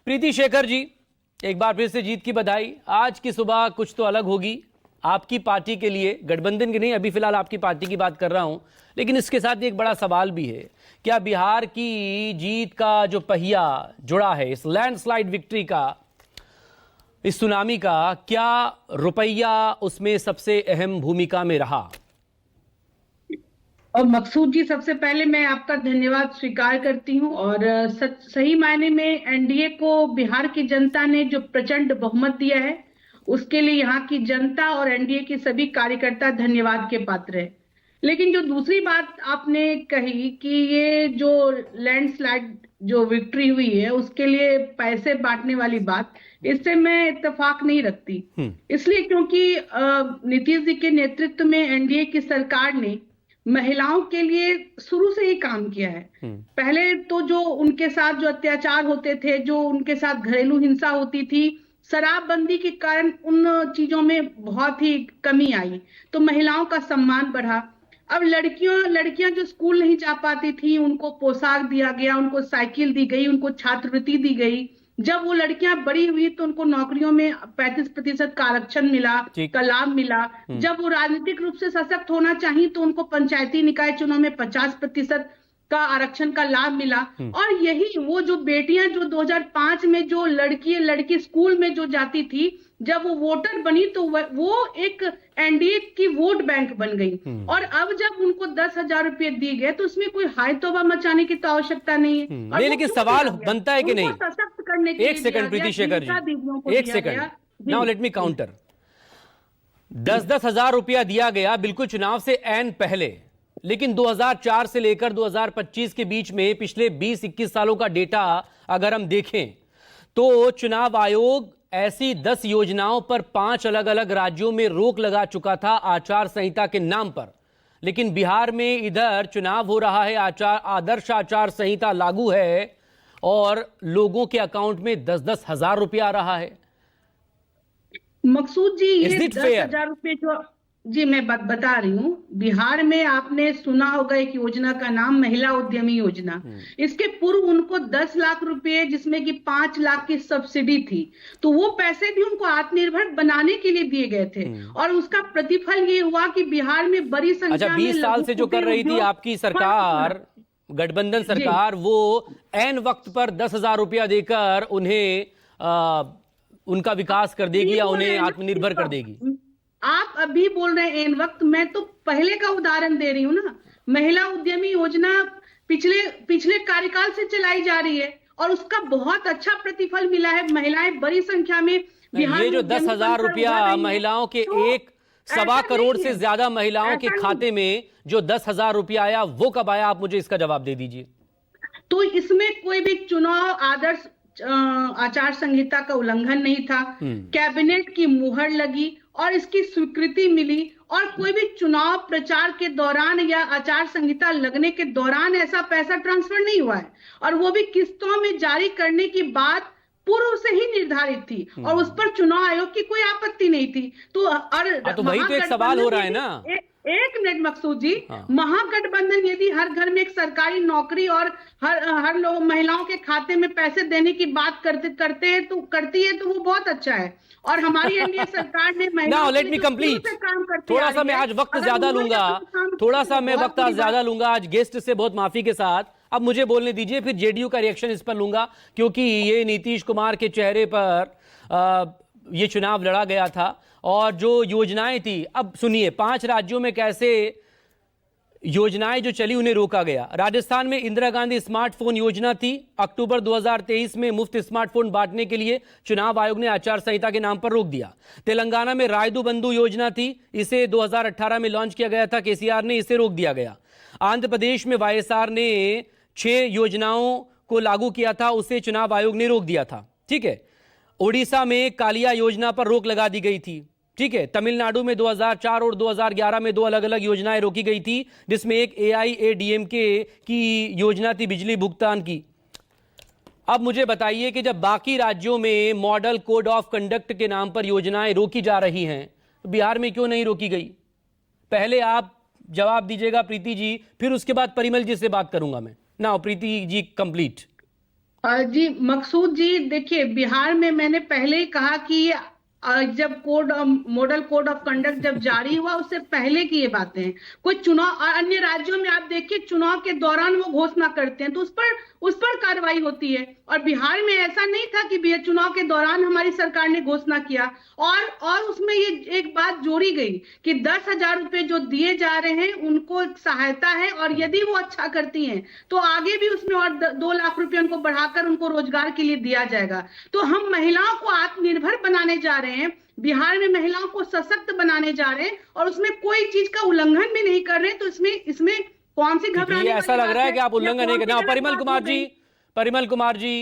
प्रीति शेखर जी, एक बार फिर से जीत की बधाई। आज की सुबह कुछ तो अलग होगी आपकी पार्टी के लिए, गठबंधन की नहीं, अभी फिलहाल आपकी पार्टी की बात कर रहा हूं, लेकिन इसके साथ एक बड़ा सवाल भी है। क्या बिहार की जीत का जो पहिया जुड़ा है, इस लैंडस्लाइड विक्ट्री का, इस सुनामी का, क्या रुपया उसमें सबसे अहम भूमिका में रहा? और मकसूद जी, सबसे पहले मैं आपका धन्यवाद स्वीकार करती हूं और सही मायने में एनडीए को बिहार की जनता ने जो प्रचंड बहुमत दिया है उसके लिए यहाँ की जनता और एनडीए के सभी कार्यकर्ता धन्यवाद के पात्र है। लेकिन जो दूसरी बात आपने कही कि ये जो लैंडस्लाइड जो विक्ट्री हुई है उसके लिए पैसे बांटने वाली बात, इससे मैं इत्तेफाक नहीं रखती। इसलिए क्योंकि नीतीश जी के नेतृत्व में एनडीए की सरकार ने महिलाओं के लिए शुरू से ही काम किया है। पहले तो जो उनके साथ जो अत्याचार होते थे, जो उनके साथ घरेलू हिंसा होती थी, शराबबंदी के कारण उन चीजों में बहुत ही कमी आई, तो महिलाओं का सम्मान बढ़ा। अब लड़कियां जो स्कूल नहीं जा पाती थी उनको पोशाक दिया गया, उनको साइकिल दी गई, उनको छात्रवृत्ति दी गई। जब वो लड़कियां बड़ी हुई तो उनको नौकरियों में 35% का आरक्षण मिला, का लाभ मिला। जब वो राजनीतिक रूप से सशक्त होना चाहिए तो उनको पंचायती निकाय चुनाव में 50% का आरक्षण का लाभ मिला। और यही वो जो बेटियां जो 2005 में जो लड़की स्कूल में जो जाती थी, जब वो वोटर बनी तो वो एक एनडीए की वोट बैंक बन गई। और अब जब उनको 10,000 रुपए दिए गए तो उसमें कोई हाय तौबा मचाने की तो आवश्यकता नहीं है। नहीं, लेकिन सवाल बनता है कि नहीं, सशक्त करने के एक सेकंड प्रीति शेखर जी, एक second, now let me counter. 10-10 हजार रुपया दिया गया बिल्कुल चुनाव से ऐन पहले, लेकिन 2004 से लेकर 2025 के बीच में पिछले 20-21 सालों का डेटा अगर हम देखें तो चुनाव आयोग ऐसी 10 योजनाओं पर 5 अलग अलग राज्यों में रोक लगा चुका था आचार संहिता के नाम पर। लेकिन बिहार में इधर चुनाव हो रहा है, आदर्श आचार संहिता लागू है और लोगों के अकाउंट में 10-10 हजार रुपया आ रहा है। मकसूद जी, ये 10,000 रुपये जो, जी मैं बता रही हूँ, बिहार में आपने सुना होगा एक योजना का नाम महिला उद्यमी योजना। इसके पूर्व उनको 10 लाख रुपए जिसमें कि 5 लाख की सब्सिडी थी, तो वो पैसे भी उनको आत्मनिर्भर बनाने के लिए दिए गए थे। और उसका प्रतिफल ये हुआ कि बिहार में बड़ी संख्या में 20 साल से जो कर रही थी आपकी सरकार, गठबंधन सरकार, वो ऐन वक्त पर 10,000 रुपया देकर उन्हें उनका विकास कर देगी या उन्हें आत्मनिर्भर कर देगी। आप अभी बोल रहे हैं एन वक्त, मैं तो पहले का उदाहरण दे रही हूँ ना। महिला उद्यमी योजना पिछले कार्यकाल से चलाई जा रही है और उसका बहुत अच्छा प्रतिफल मिला है। महिलाएं बड़ी संख्या में बिहार में, ये जो 10,000 रुपया महिलाओं के तो 1.25 करोड़ से ज्यादा महिलाओं के खाते में जो 10,000 रुपया आया, वो कब आया? आप मुझे इसका जवाब दे दीजिए। तो इसमें कोई भी चुनाव आदर्श आचार संहिता का उल्लंघन नहीं था। कैबिनेट की मुहर लगी और इसकी स्वीकृति मिली, और कोई भी चुनाव प्रचार के दौरान या आचार संहिता लगने के दौरान ऐसा पैसा ट्रांसफर नहीं हुआ है। और वो भी किस्तों में जारी करने की बात पूर्व से ही निर्धारित थी और उस पर चुनाव आयोग की कोई आपत्ति नहीं थी। तो वही तो एक सवाल हो रहा है ना। एक मिनट मकसूद जी, महागठबंधन यदि हर घर में एक सरकारी नौकरी और हर लोग महिलाओं के खाते में पैसे देने की बात करती है तो वो बहुत अच्छा है। और हमारी एनडीए सरकार ने महिलाओं लेट मी कंप्लीट। थोड़ा सा मैं आज वक्त ज्यादा लूंगा, आज गेस्ट से बहुत माफी के साथ। अब मुझे बोलने दीजिए, फिर जेडीयू का रिएक्शन इस पर लूंगा, क्योंकि ये नीतीश कुमार के चेहरे पर ये चुनाव लड़ा गया था और जो योजनाएं थी, अब सुनिए 5 राज्यों में कैसे योजनाएं जो चली उन्हें रोका गया। राजस्थान में इंदिरा गांधी स्मार्टफोन योजना थी, अक्टूबर 2023 में मुफ्त स्मार्टफोन बांटने के लिए चुनाव आयोग ने आचार संहिता के नाम पर रोक दिया। तेलंगाना में रायदू बंधु योजना थी, इसे 2018 में लॉन्च किया गया था, केसीआर ने इसे रोक दिया गया। आंध्र प्रदेश में वाईएसआर ने 6 योजनाओं को लागू किया था, उसे चुनाव आयोग ने रोक दिया था। ठीक है। ओडिशा में कालिया योजना पर रोक लगा दी गई थी। ठीक है। तमिलनाडु में 2004 और 2011 में 2 अलग अलग योजनाएं रोकी गई थी, जिसमें एक एआईएडीएमके की योजना थी बिजली भुगतान की। अब मुझे बताइए कि जब बाकी राज्यों में मॉडल कोड ऑफ कंडक्ट के नाम पर योजनाएं रोकी जा रही हैं, तो बिहार में क्यों नहीं रोकी गई? पहले आप जवाब दीजिएगा प्रीति जी, फिर उसके बाद परिमल जी से बात करूंगा मैं। Now Preeti ji complete. जी मकसूद जी, देखिए बिहार में मैंने पहले ही कहा कि जब मॉडल कोड ऑफ कंडक्ट जब जारी हुआ उससे पहले की ये बातें हैं। कोई चुनाव और अन्य राज्यों में आप देखिए चुनाव के दौरान वो घोषणा करते हैं तो उस पर कार्रवाई होती है। और बिहार में ऐसा नहीं था कि चुनाव के दौरान हमारी सरकार ने घोषणा किया। और उसमें ये एक बात जोड़ी गई कि 10,000 रुपए जो दिए जा रहे हैं उनको एक सहायता है, और यदि वो अच्छा करती हैं तो आगे भी उसमें और 2 लाख रुपए उनको बढ़ाकर उनको रोजगार के लिए दिया जाएगा। तो हम महिलाओं को आत्मनिर्भर बनाने जा रहे हैं, बिहार में महिलाओं को सशक्त बनाने जा रहे हैं, और उसमें कोई चीज का उल्लंघन भी नहीं कर रहे हैं। तो इसमें कौन सी ये घबराने ऐसा वाली लग बात रहा है कि है आप या उल्लंघन नहीं कौन सी करना। गलत परिमल बात हो कुमार जी, गई? परिमल कुमार जी,